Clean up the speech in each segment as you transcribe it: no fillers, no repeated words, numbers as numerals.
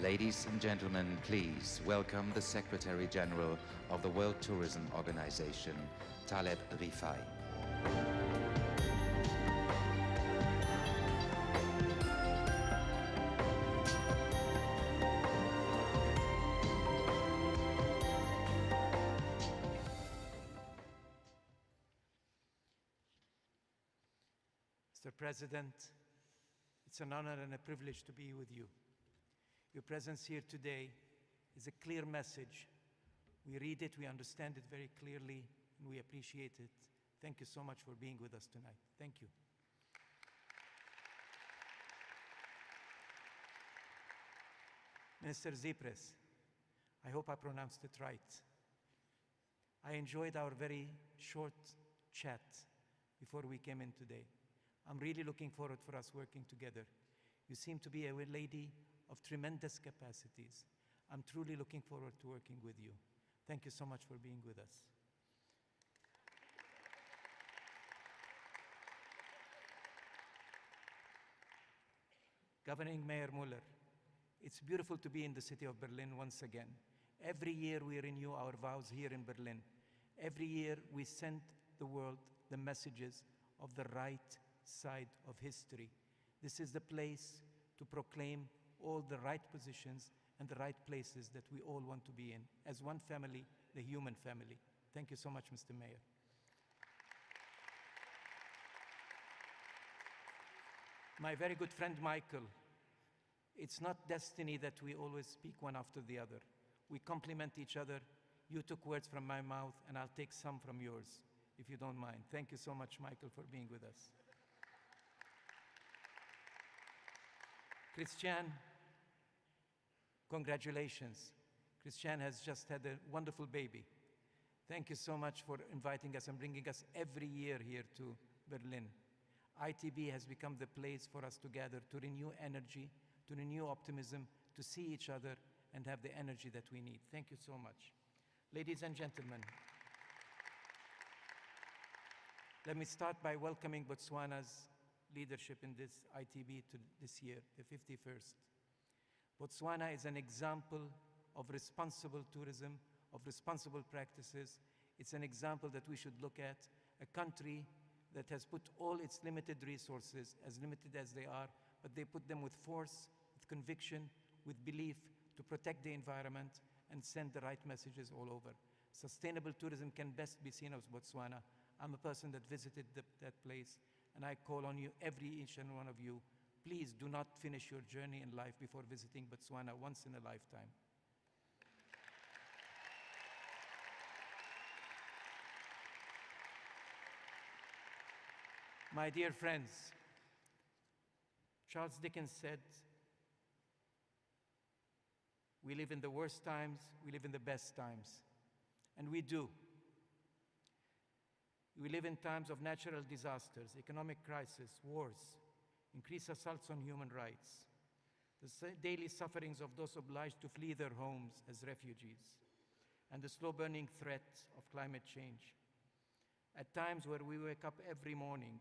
Ladies and gentlemen, please welcome the Secretary General of the World Tourism Organization, Taleb Rifai. Mr. President, it's an honor and a privilege to be with you. Your presence here today is a clear message. We read it, we understand it very clearly, and we appreciate it. Thank you so much for being with us tonight. Thank you. Minister Tsipras, I hope I pronounced it right. I enjoyed our very short chat before we came in today. I'm really looking forward for us working together. You seem to be a lady of tremendous capacities. I'm truly looking forward to working with you. Thank you so much for being with us. Governing Mayor Muller, it's beautiful to be in the city of Berlin once again. Every year we renew our vows here in Berlin. Every year we send the world the messages of the right side of history. This is the place to proclaim all the right positions and the right places that we all want to be in, as one family, the human family. Thank you so much, Mr. Mayor. My very good friend, Michael, it's not destiny that we always speak one after the other. We complement each other. You took words from my mouth, and I'll take some from yours, if you don't mind. Thank you so much, Michael, for being with us. Christiane, congratulations. Christiane has just had a wonderful baby. Thank you so much for inviting us and bringing us every year here to Berlin. ITB has become the place for us to gather, to renew energy, to renew optimism, to see each other and have the energy that we need. Thank you so much. Ladies and gentlemen, let me start by welcoming Botswana's leadership in this ITB to this year, the 51st. Botswana is an example of responsible tourism, of responsible practices. It's an example that we should look at, a country that has put all its limited resources, as limited as they are, but they put them with force, with conviction, with belief to protect the environment and send the right messages all over. Sustainable tourism can best be seen as Botswana. I'm a person that visited that place, and I call on you, each and one of you, please do not finish your journey in life before visiting Botswana once in a lifetime. My dear friends, Charles Dickens said, we live in the worst times, we live in the best times. And we do. We live in times of natural disasters, economic crisis, wars, increased assaults on human rights, the daily sufferings of those obliged to flee their homes as refugees, and the slow-burning threat of climate change. At times where we wake up every morning,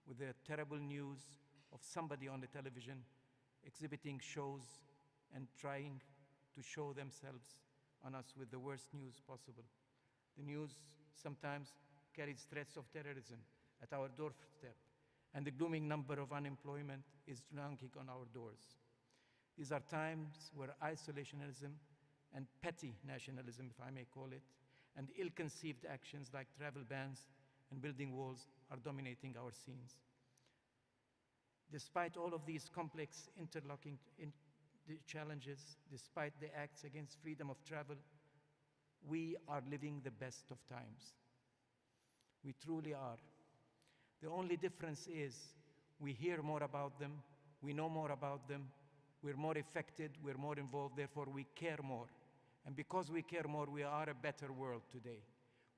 with the terrible news of somebody on the television exhibiting shows and trying to show themselves on us with the worst news possible. The news sometimes carries threats of terrorism at our doorstep, and the glooming number of unemployment is knocking on our doors. These are times where isolationism and petty nationalism, if I may call it, and ill-conceived actions like travel bans and building walls are dominating our scenes. Despite all of these complex interlocking challenges, despite the acts against freedom of travel, we are living the best of times. We truly are. The only difference is we hear more about them, we know more about them, we're more affected, we're more involved, therefore we care more. And because we care more, we are a better world today.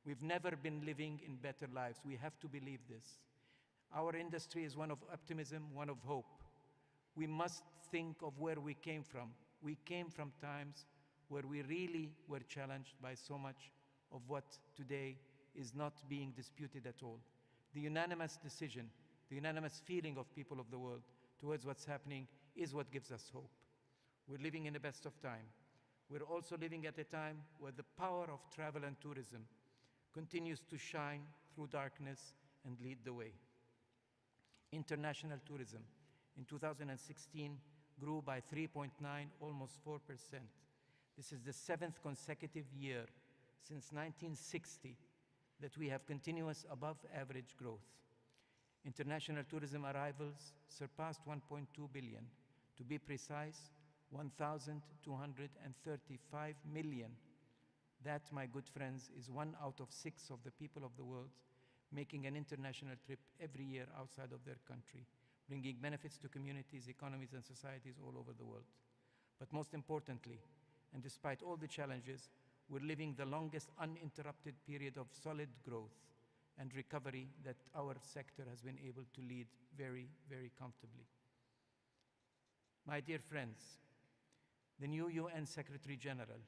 We've never been living in better lives. We have to believe this. Our industry is one of optimism, one of hope. We must think of where we came from. We came from times where we really were challenged by so much of what today is not being disputed at all. The unanimous decision, the unanimous feeling of people of the world towards what's happening is what gives us hope. We're living in the best of time. We're also living at a time where the power of travel and tourism continues to shine through darkness and lead the way. International tourism in 2016 grew by 3.9, almost 4%. This is the 7th consecutive year since 1960 that we have continuous above-average growth. International tourism arrivals surpassed 1.2 billion. To be precise, 1,235 million. That, my good friends, is 1 out of 6 of the people of the world making an international trip every year outside of their country, bringing benefits to communities, economies, and societies all over the world. But most importantly, and despite all the challenges, we're living the longest uninterrupted period of solid growth and recovery that our sector has been able to lead very, very comfortably. My dear friends, the new UN Secretary General,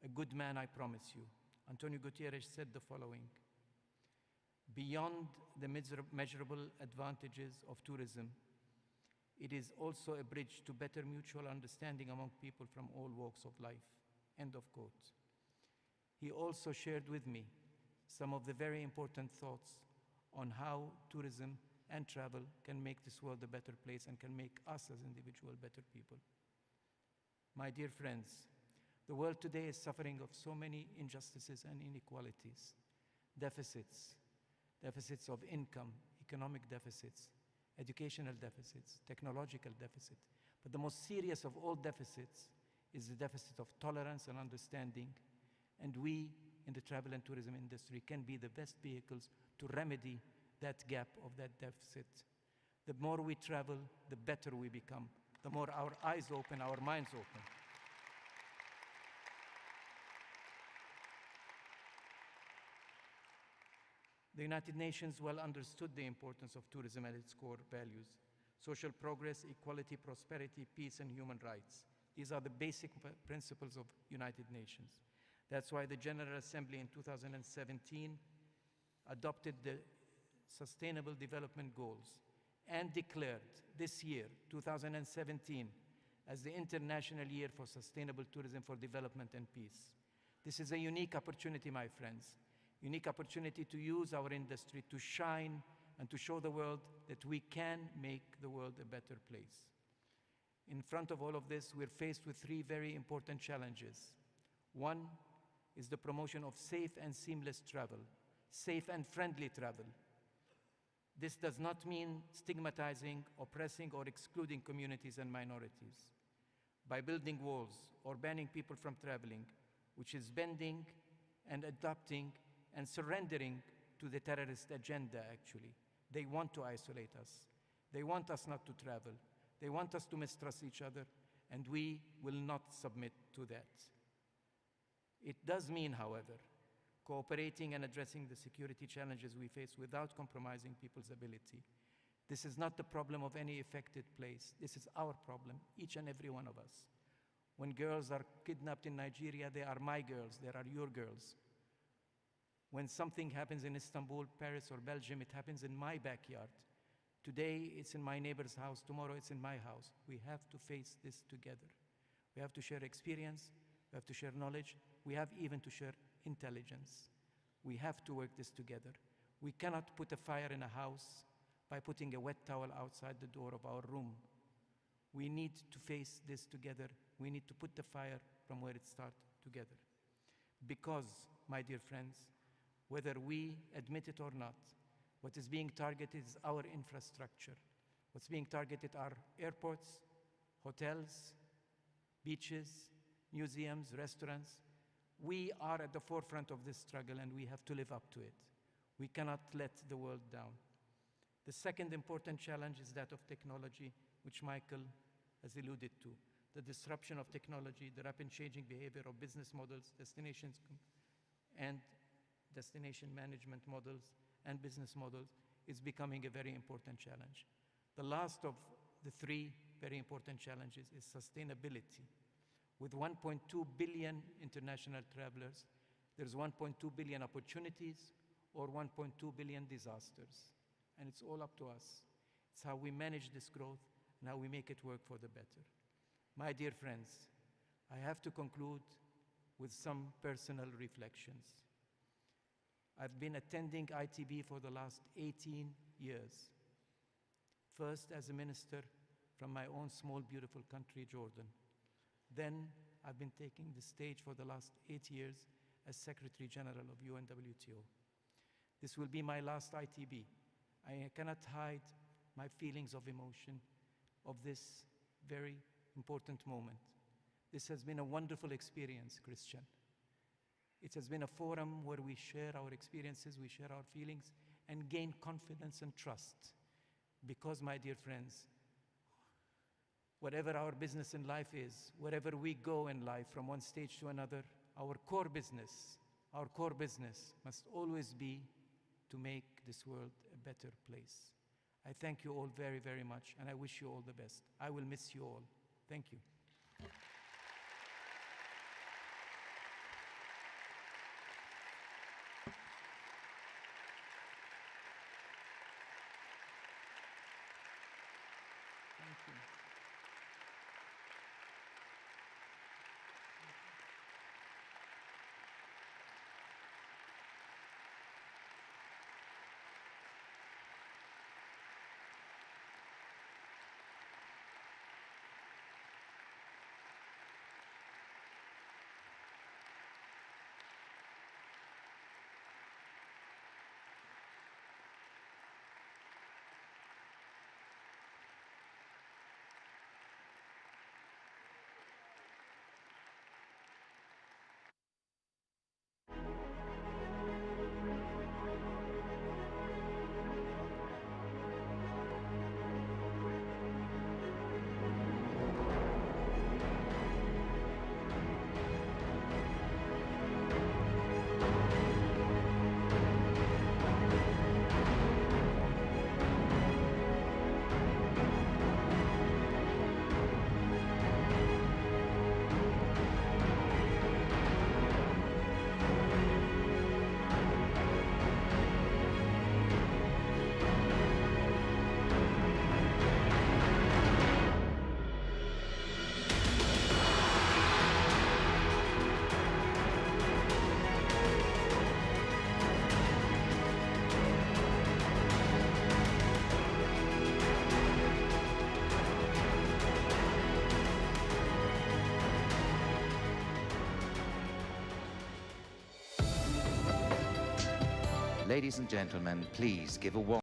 a good man, I promise you, Antonio Guterres, said the following: beyond the measurable advantages of tourism, it is also a bridge to better mutual understanding among people from all walks of life. End of quote. He also shared with me some of the very important thoughts on how tourism and travel can make this world a better place and can make us as individuals better people. My dear friends, the world today is suffering of so many injustices and inequalities, deficits of income, economic deficits, educational deficits, technological deficit. But the most serious of all deficits is the deficit of tolerance and understanding, and we in the travel and tourism industry can be the best vehicles to remedy that gap of that deficit. The more we travel, the better we become, the more our eyes open, our minds open. The United Nations well understood the importance of tourism and its core values: social progress, equality, prosperity, peace, and human rights. These are the basic principles of United Nations. That's why the General Assembly in 2017 adopted the Sustainable Development Goals and declared this year, 2017, as the International Year for Sustainable Tourism for Development and Peace. This is a unique opportunity, my friends. Unique opportunity to use our industry to shine and to show the world that we can make the world a better place. In front of all of this, we're faced with 3 very important challenges. One is the promotion of safe and seamless travel, safe and friendly travel. This does not mean stigmatizing, oppressing, or excluding communities and minorities by building walls or banning people from traveling, which is bending and adapting and surrendering to the terrorist agenda, actually. They want to isolate us. They want us not to travel. They want us to mistrust each other, and we will not submit to that. It does mean, however, cooperating and addressing the security challenges we face without compromising people's ability. This is not the problem of any affected place. This is our problem, each and every one of us. When girls are kidnapped in Nigeria, they are my girls, they are your girls. When something happens in Istanbul, Paris, or Belgium, it happens in my backyard. Today, it's in my neighbor's house. Tomorrow, it's in my house. We have to face this together. We have to share experience. We have to share knowledge. We have even to share intelligence. We have to work this together. We cannot put a fire in a house by putting a wet towel outside the door of our room. We need to face this together. We need to put the fire from where it starts together. Because, my dear friends, whether we admit it or not, what is being targeted is our infrastructure. What's being targeted are airports, hotels, beaches, museums, restaurants. We are at the forefront of this struggle, and we have to live up to it. We cannot let the world down. The second important challenge is that of technology, which Michael has alluded to. The disruption of technology, the rapid changing behavior of business models, destinations, and destination management models and business models is becoming a very important challenge. The last of the 3 very important challenges is sustainability. With 1.2 billion international travelers, there's 1.2 billion opportunities or 1.2 billion disasters. And it's all up to us. It's how we manage this growth and how we make it work for the better. My dear friends, I have to conclude with some personal reflections. I've been attending ITB for the last 18 years. First as a minister from my own small, beautiful country, Jordan. Then I've been taking the stage for the last 8 years as Secretary General of UNWTO. This will be my last ITB. I cannot hide my feelings of emotion of this very important moment. This has been a wonderful experience, Christian. It has been a forum where we share our experiences, we share our feelings, and gain confidence and trust. Because, my dear friends, whatever our business in life is, wherever we go in life from one stage to another, our core business must always be to make this world a better place. I thank you all very, very much, and I wish you all the best. I will miss you all. Thank you. Thank you. Ladies and gentlemen, please give a warm